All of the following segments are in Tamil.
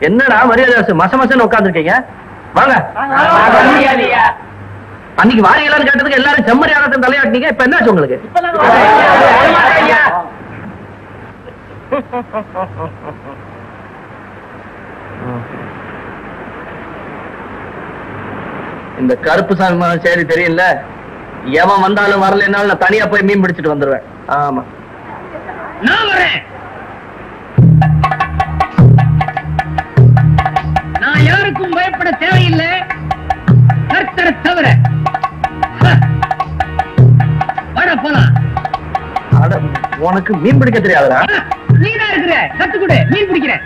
என்னடா மரியாதை மச மசன்னு உட்காந்துருக்கீங்க? வாங்க. அன்னைக்கு வாரியெல்லாம் கேட்டதுக்கு எல்லாரும் செம்மறியாத தலையாட்டினீங்க. இப்ப என்னாச்சு உங்களுக்கு? இந்த கருப்பு சாமி சரி தெரியல. எவன் வந்தாலும் வரலனாலும் நான் தனியா போய் மீன் பிடிச்சிட்டு வந்துருவேன். ஆமா நான் வரேன். நான் யாருக்கும் பயப்பட தேவையில்லை, கர்த்தரை தவிர. வாடா போலாம். உனக்கு மீன் பிடிக்க தெரியாதுடா? நீதான் இருக்கிற, கத்துக்குடு, மீன் பிடிக்கிறேன்.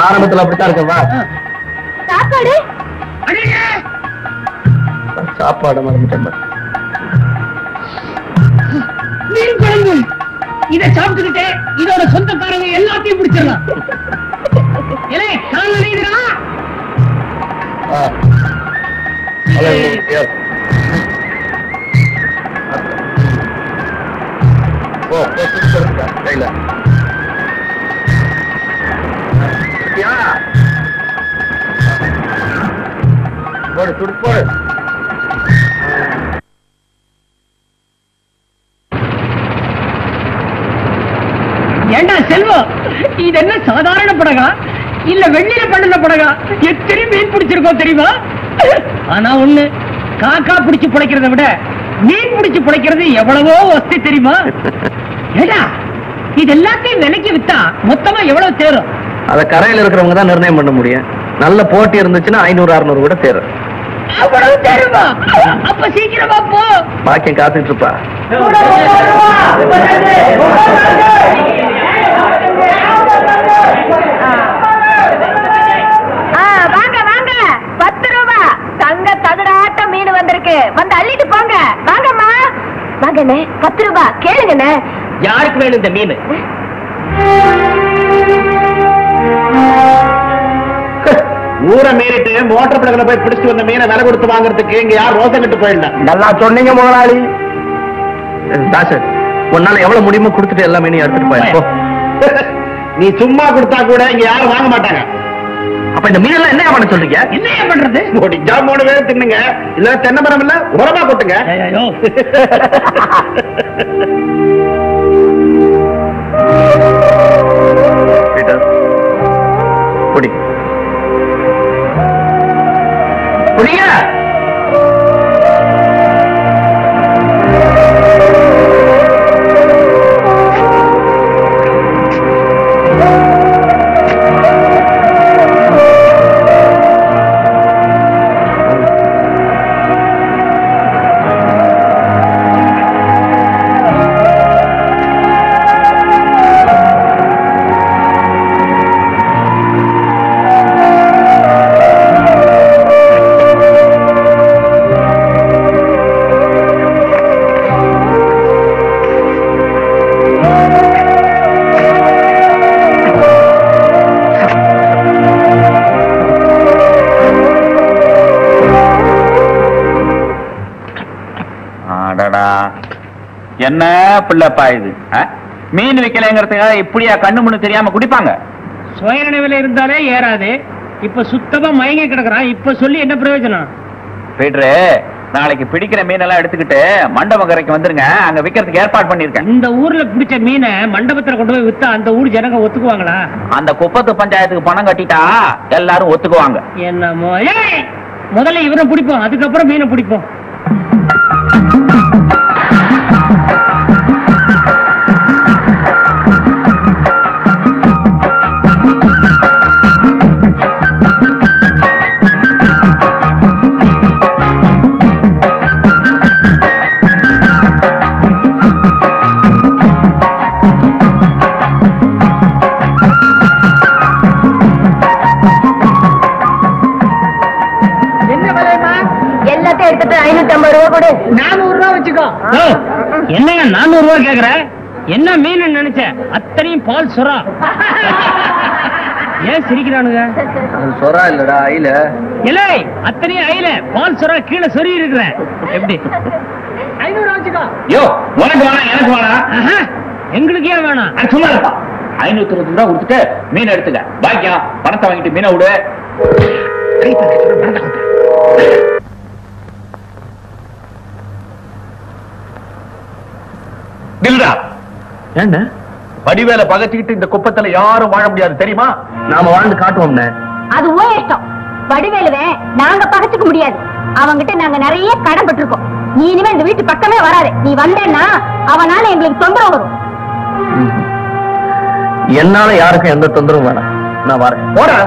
ஆரம்பத்துல அப்படித்தான் இருக்கவா? சாப்பாடு சாப்பாடு மறந்துட்டேன். மீன் குழம்பு இதை சாப்பிட்டுக்கிட்டே இதோட சொந்தக்காரங்க எல்லாத்தையும் பிடிச்சிடலாம். போடு துடு போடு. ஏண்டா செல்வம், இது என்ன சாதாரண படகா இல்ல வெள்ளியில பண்ணுன படகா? எத்தனை மீன் பிடிச்சிருக்கோம் தெரியுமா? ஆனா ஒண்ணு, காக்கா பிடிச்சு பிழைக்கிறத விட மீன் பிடிச்சு பிழைக்கிறது எவ்வளவோ வசதி தெரியுமா? ஏடா இது எல்லாத்தையும் விலைக்கு வித்தா மொத்தமா எவ்வளவு தேரும்? அத கரையில இருக்கிறவங்க தான் நிர்ணயம் பண்ண முடியும். நல்ல போட்டி இருந்துச்சுன்னா 500-600 கூட தேரும். அவ்வளவு தேருமா? அப்ப சீக்கிரமா போ. பாக்கியம் காத்துட்டு இருப்பா. வாங்க வாங்க, 10 ரூபாய் தங்க தகடாட்ட மீன் வந்திருக்கு, வந்து அள்ளிட்டு போங்க. வாங்கம்மா வாங்கண்ணே, 10 ரூபாய் கேளுங்கண்ணே. யாருக்கு வேணும் இந்த மீன்? ஊரை மீறிட்டு மோட்டர் படகுல போய் பிடிச்சிட்டு வந்த மீனை விலை கொடுத்து வாங்குறதுக்கு இங்க யார் ரோசம் கட்டு போயிடல. நல்லா சொன்னீங்க முதலாளி. தாசு, உன்னால எவ்வளவு முடியுமோ கொடுத்துட்டு எல்லா மீனையும் எடுத்துட்டு போய். நீ சும்மா கொடுத்தா கூட இங்க யாரும் வாங்க மாட்டாங்க. அப்ப இந்த மீனெல்லாம் என்ன பண்ண சொல்றீங்க? என்ன பண்றது? முடிஞ்சா 3 பேரும் தின்னுங்க, இல்ல தென்னை மரம் இல்ல உரமா கொட்டுங்க. குடி குடியா. என்ன பிள்ளைப்பா இது? மீன் விக்கலைங்கிறதுக்காக இப்படியா கண்ணு முன்னு தெரியாம குடிப்பாங்க? சுயநினைவுல இருந்தாலே ஏறாது. இப்ப சுத்தமா மயங்கி கிடக்குறான். இப்ப சொல்லி என்ன பிரயோஜனம்? பீட்ரு, நாளைக்கு பிடிக்கிற மீனெல்லாம் எடுத்துக்கிட்டு மண்டபம் கரைக்கு வந்துருங்க, அங்க விக்கிறதுக்கு ஏற்பாடு பண்ணிருக்கேன். இந்த ஊர்ல பிடிச்ச மீனை மண்டபத்துல கொண்டு போய் வித்தா அந்த ஊர் ஜனங்க ஒத்துக்குவாங்களா? அந்த குப்பத்து பஞ்சாயத்துக்கு பணம் கட்டிட்டா எல்லாரும் ஒத்துக்குவாங்க. என்னமோ, முதல்ல இவரை பிடிப்போம், அதுக்கப்புறம் மீனை பிடிப்போம். எடுத்துட்டு 550 ரூபாய் கொடு. 400 ரூபாய் வச்சுக்கோ. என்ன 400 ரூபாய் கேக்குற? என்ன மீன் நினைச்ச? அத்தனையும் பால் சுறா. ஏன் சிரிக்கிறானுங்க? சொரா இல்லடா, ஐல. இல்லை, அத்தனையும் ஐல, பால் சுறா கீழே சொறி இருக்கிறேன். எப்படி? 500 வச்சுக்கோ. யோ, உனக்கு வேணாம் எனக்கு வேணாம். எங்களுக்கு ஏன் வேணாம்? சும்மா 520 ரூபா கொடுத்துட்டு மீன் எடுத்துக்க. பாக்கியம் பணத்தை வாங்கிட்டு மீனை விடு. என்ன வடிவேல பகச்சிக்கிட்டு இந்த குப்பத்துல யாரும் வாழ முடியாது தெரியுமா? நாம வாழ்ந்து காட்டுவோம். அது ஓ இஷ்டம். வடிவேலுவே நாங்க பகச்சுக்க முடியாது. அவங்கிட்ட நாங்க நிறைய கடன் பட்டிருக்கோம். நீ இனிமே இந்த வீட்டு பக்கமே வராது. நீ வந்தேன்னா அவனால எங்களுக்கு தொந்தரவு வரும். என்னால யாருக்கும் எந்த தொந்தரவும் வேணாம். நான் வரேன். போடா.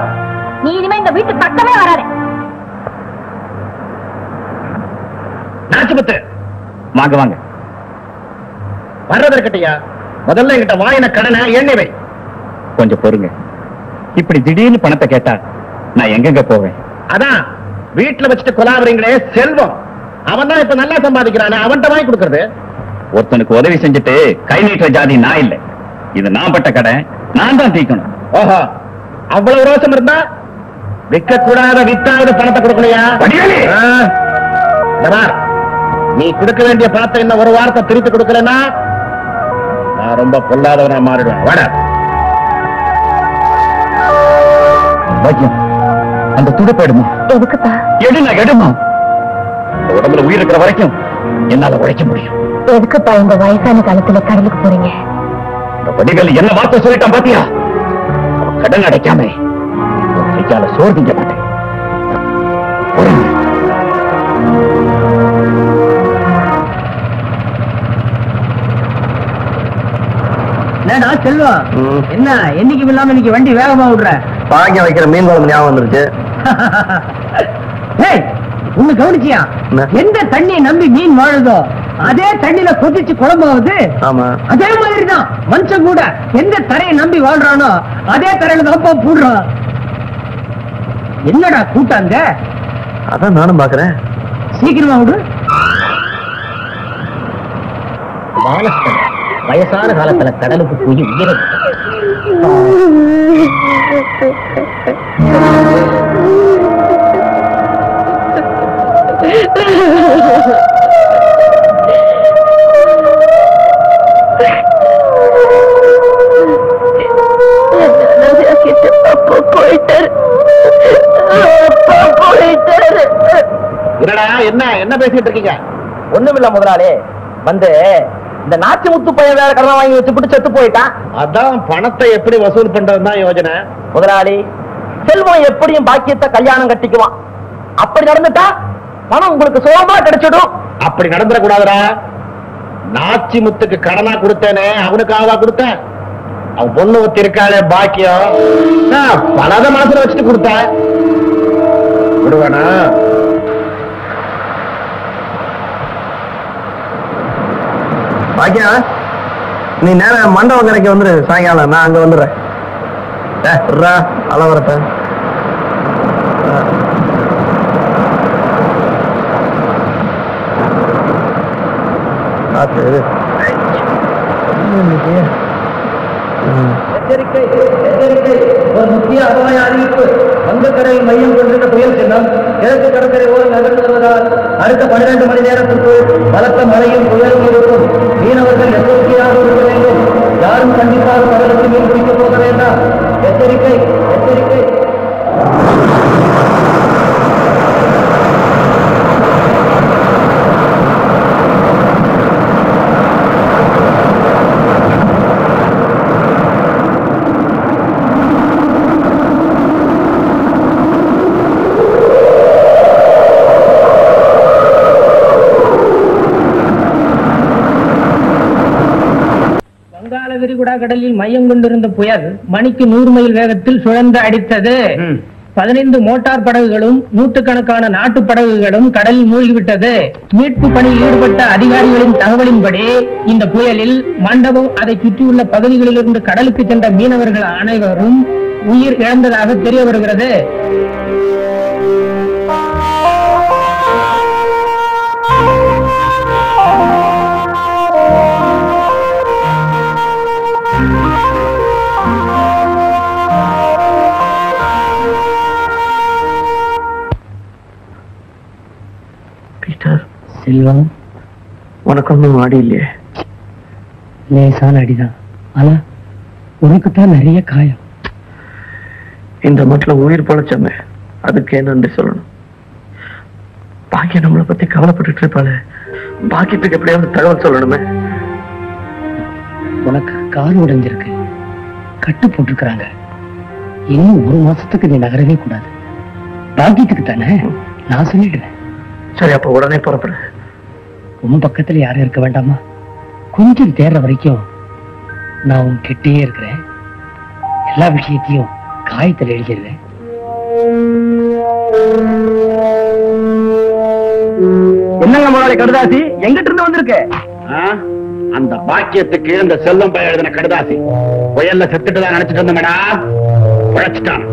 நீ இனிமே இந்த வீட்டு பக்கமே வராது. நாச்சுமுத்து வாங்க வாங்க. வர்றது இருக்கட்டையா, முதல்ல என்கிட்ட வாயின கடனை எண்ணி வை. கொஞ்சம் பொறுங்க. இப்படி திடீர்னு பணத்தை கேட்டா நான் எங்கெங்க போவேன்? அதான் வீட்டுல வச்சுட்டு கொலாவறீங்களே செல்வம், அவன் தான் இப்ப நல்லா சம்பாதிக்கிறானே, அவன்கிட்ட வாங்கி கொடுக்கறது. ஒருத்தனுக்கு உதவி செஞ்சுட்டு கை நீட்டுற ஜாதி நான் இல்லை. இது நான் பட்ட கடை, நான் தான் தீக்கணும். ஓஹோ, அவ்வளவு ரோசம் இருந்தா விற்க கூடாத வித்தாவது பணத்தை கொடுக்கலையா? நீ கொடுக்க வேண்டிய பணத்தை இன்னும் ஒரு வாரத்தை திருப்பி கொடுக்கலன்னா நான் ரொம்ப பொல்லாதவனா மாறிடுவேன். வாடா. அந்த துடுப்பு எடுமா. எதுக்குப்பா? எடுமா. உடம்புல உயிர் இருக்கிற வரைக்கும் என்னால உழைக்க முடியும். எதுக்குப்பா இந்த வயசான காலத்துல கடலுக்கு போறீங்க? வடிவேல் என்ன வார்த்தை சொல்லிட்டான் பாத்தியா? கடன் அடைக்காம கையால சோறு திங்க மாட்டேன். என்னடா செல்வம், என்ன என்னைக்கு இல்லாம இன்னைக்கு வண்டி வேகமா விடுற? பாக்கியம் வைக்கிற மீன் குழம்பு ஞாபகம் வந்துருச்சு. உன்னை கவனிச்சியா? எந்த தண்ணியை நம்பி மீன் வாழுதோ அதே தண்ணியில கொதிச்சு குழம்பாவது. ஆமா, அதே மாதிரிதான் மனுஷன் கூட எந்த தரையை நம்பி வாழ்றானோ அதே தரையில தான் போடுறான். என்னடா கூட்டாங்க? அதான் நானும் பாக்குறேன். சீக்கிரமா விடு. வயசான காலத்துல கடலுக்கு போய் உயிரை என்ன பேசிட்டு இருக்கீங்க? ஒண்ணுமில்ல முதலாளி, வந்து இந்த நாச்சிமுத்து பையன் வேற கடன் வாங்கி வச்சு செத்து போயிட்டான். அதான் பணத்தை எப்படி வசூல் பண்றதுதான் யோஜனை. முதலாளி, செல்வம் எப்படியும் பாக்கியத்தை கல்யாணம் கட்டிக்குவான். அப்படி நடந்துட்டா பணம் உங்களுக்கு சுலபமா கிடைச்சிடும். அப்படி நடந்துடக்கூடாதுடா. நாச்சிமுத்துக்கு கடனா கொடுத்தேனே, அவனுக்காகவா கொடுத்தேன்? அவன் பொண்ணு ஒத்தி இருக்காளே பாக்கியம், பலத மனசுல வச்சுட்டு கொடுத்தேன். விடுவானா? பாக்கியா, நீ நேரம் மண்டபம் கரைக்கு வந்துரு. சாயங்காலம் நான் அங்க வந்துடுறேன். அளவரத்த எச்சரிக்கை எச்சரிக்கை, ஒரு முக்கிய அபாய அறிவிப்பு. வங்கக்கரையில் மையம் கொண்டிருந்த புயல் சின்னம் கிழக்கு கடற்கரை ஓரம் நகர்ந்து வருவதால் அடுத்த 12 மணி நேரத்திற்குள் பலத்த மழையும் புயலும் இருக்கும். மீனவர்கள் எச்சரிக்கையாக இருக்க வேண்டும். யாரும் கண்டிப்பாக கடலுக்கு மீன் பிடிக்க போக வேண்டாம். எச்சரிக்கை எச்சரிக்கை. விரிகுடா கடலில் மையம் கொண்டிருந்த புயல் மணிக்கு 100 மைல் வேகத்தில் சுழன்று அடித்தது. 15 மோட்டார் படகுகளும் 100கணக்கான நாட்டு படகுகளும் கடலில் மூழ்கிவிட்டது. மீட்பு பணியில் ஈடுபட்ட அதிகாரிகளின் தகவலின்படி இந்த புயலில் மண்டபம் அதை சுற்றியுள்ள பகுதிகளில் இருந்து கடலுக்கு சென்ற மீனவர்கள் அனைவரும் உயிர் இழந்ததாக தெரிய வருகிறது. செல்வம், உனக்கு ஒன்றும் அடி இல்லையே? லேசான அடிதான். ஆனா உனக்குத்தான் நிறைய காயம். இந்த மட்டும் உயிர் பொழைச்சமே, அதுக்கு நன்றி சொல்லணும். பாக்கிய நம்மளை பத்தி கவலைப்பட்டு இருப்பாளு, பாக்கியத்துக்கு எப்படியாவது தகவல் சொல்லணுமே. உனக்கு கால் உடைஞ்சிருக்கு, கட்டு போட்டிருக்கிறாங்க. இன்னும் 1 மாசத்துக்கு நீ நகரவே கூடாது. பாக்கியத்துக்கு தானே, நான் சொல்லிடுறேன். சரி, அப்ப உடனே புறப்படு. உன் பக்கத்துல யாரும் இருக்க வேண்டாமா? கொஞ்சம் தேர்ற வரைக்கும் நான் உன் கிட்டே இருக்கிறேன். எல்லா விஷயத்தையும் காயத்தில் எழுதிடுறேன். என்னங்க முதலாளி கடுதாசி எங்கிட்ட இருந்து வந்திருக்கு? அந்த பாக்கியத்துக்கு இந்த செல்வம் பையன் எழுதின கடுதாசி. புயல்ல செத்துட்டு தான் நினைச்சிட்டு இருந்தமேடா, உழைச்சிட்டான்.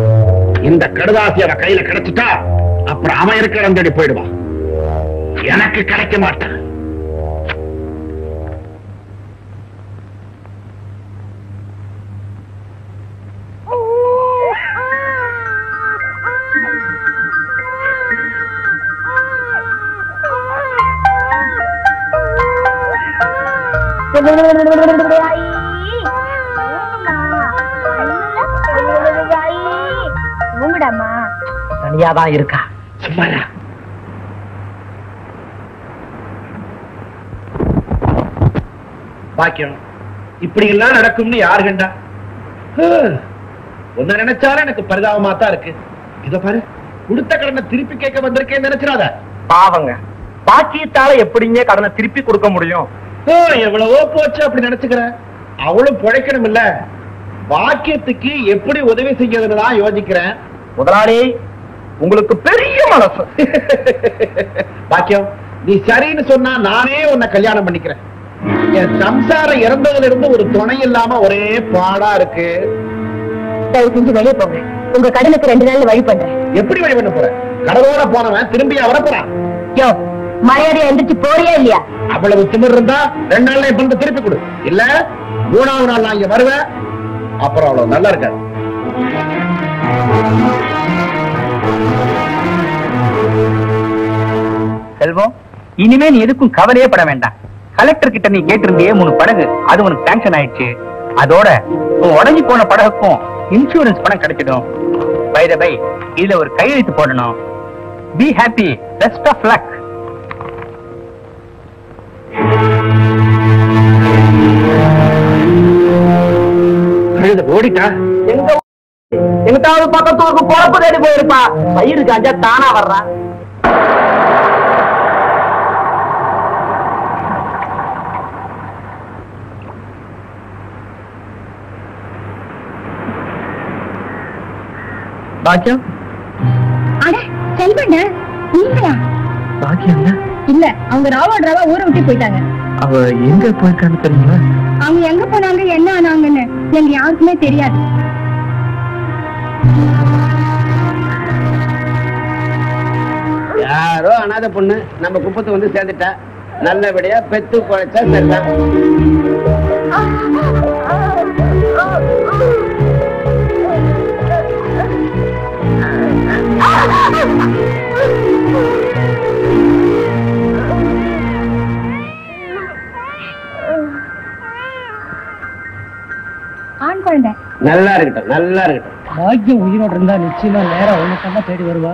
இந்த கடுதாசி அவ கையில கிடைச்சிட்டா அப்புறம் அவன் இருக்கிற தேடி போயிடுவான். எனக்கு கிடைக்க மாட்டான். தனியாதான் இருக்கா? சும்மாரா. பாக்கியம் இப்படி எல்லாம் நடக்கும்னு யாரு கண்டா? ஒன்னு நினைச்சாலும் எனக்கு பரிதாபமா தான் இருக்கு. இத பாரு, கொடுத்த கடனை திருப்பி கேட்க வந்திருக்கேன்னு நினைச்சிடாத. பாவங்க, பாக்கியத்தால எப்படிங்க கடனை திருப்பி கொடுக்க முடியும்? எவ்வளவோ போச்சு அப்படி நினைச்சுக்கிறேன். அவளும் பிழைக்கணும் இல்ல. பாக்கியத்துக்கு எப்படி உதவி செய்யறதுன்னு தான் யோசிக்கிறேன். முதலாளி, உங்களுக்கு பெரிய மனசு. பாக்கியம், நீ சரின்னு சொன்னா நானே உன்னை கல்யாணம் பண்ணிக்கிறேன். என் சம்சாரம் இறந்ததுல இருந்து ஒரு துணை இல்லாம ஒரே பாடா இருக்கு. தயவு செஞ்சு வெளியே போங்க. உங்க கடனுக்கு 2 நாள்ல வழி பண்றேன். எப்படி வழி பண்ண போற? கடலோட போனவன் திரும்பியா வரப்போறான்? யோ, மரியாதையா எந்திரிச்சு போறியா இல்லையா? அவ்வளவு திமிர் இருந்தா 2 நாள்ல என் பணத்தை திருப்பி கொடு. இல்ல 3வது நாள் நான் இங்க வருவேன். அப்புறம் அவ்வளவு நல்லா இருக்காது. செல்வம், இனிமே நீ எதுக்கும் கவலையே பட வேண்டாம். கலெக்டர் கிட்ட நீ கேட்டிருந்தியே 3 படகு, அது உனக்கு சாங்ஷன் ஆயிடுச்சு. அதோட உடஞ்சி போன படகுக்கும் இன்சூரன்ஸ் பணம் கிடைச்சிடும். பை த பை, இதுல ஒரு கையெழுத்து போடணும். Be happy, best of luck. ஓடிட்டா எங்கிட்டாவது பக்கத்தூருக்கு பொழப்பு தேடி போயிருப்பா. பயிரு காஞ்சா தானா வர்றான். பாக்கியம், அட செல்வண்ண, நீங்களா? பாக்கியம் இல்ல, அவங்க ராவாடுறாவா ஊரை விட்டு போயிட்டாங்க. அவ எங்க போயிருக்கான்னு தெரியுமா? அவங்க எங்க போனாங்க, என்ன ஆனாங்கன்னு எங்க யாருக்குமே தெரியாது. யாரோ அனாதை பொண்ணு நம்ம குப்பத்து வந்து சேர்ந்துட்டா. நல்லபடியா பெத்து குழைச்சா சரிதான். ஆண் குழந்தை நல்லா இருக்கட்டும், நல்லா இருக்கட்டும். பாக்கியம் உயிரோடு இருந்தா நிச்சயமா நேரம் உனக்கு தேடி வருவா.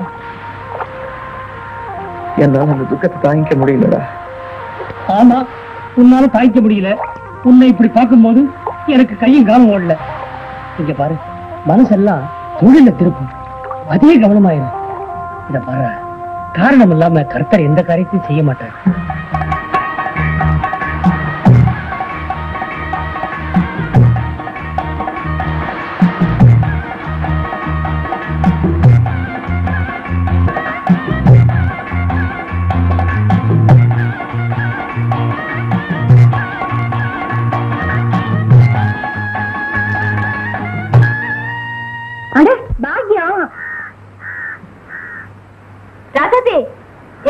என்னால அந்த துக்கத்தை தாங்கிக்க முடியலடா. ஆமா, உன்னால தாய்க்க முடியல. உன்னை இப்படி பார்க்கும்போது எனக்கு கையும் காலம் ஓடல. இங்க பாரு, மனசெல்லாம் தொழில திருப்பும். அதே கவனமாயிரு. இத பாரு, காரணம் இல்லாம கர்த்தர் எந்த காரியத்தையும் செய்ய மாட்டார்.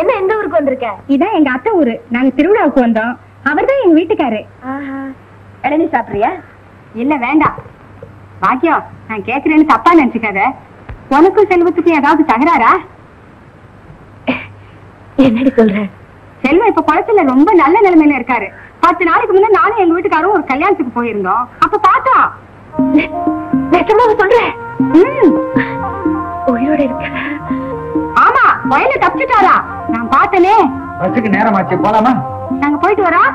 என்ன எந்த ஊருக்கு வந்திருக்க? இதான் எங்க அத்தை ஊரு. நாங்க திருவிழாவுக்கு வந்தோம். அவர்தான் எங்க வீட்டுக்காரு. இளநீ சாப்பிடுறியா? இல்ல வேண்டாம். பாக்கியம், நான் கேக்குறேன்னு தப்பா நினைச்சுக்காத. உனக்கும் செல்வத்துக்கும் ஏதாவது தகராறா? என்னடி சொல்ற? செல்வம் இப்ப குளத்துல ரொம்ப நல்ல நிலைமையில இருக்காரு. 10 நாளைக்கு முன்ன நானும் எங்க வீட்டுக்காரும் ஒரு கல்யாணத்துக்கு போயிருந்தோம். அப்ப பார்த்தோம். நிஜமாக சொல்றேன். உயிரோட இருக்க. ஆமா, வயல தப்பிச்சுட்டாரா? நான் பார்த்தனே. பஸ்ஸுக்கு நேரமாச்சு, போலாமா? நாங்க போயிட்டு வரோம்.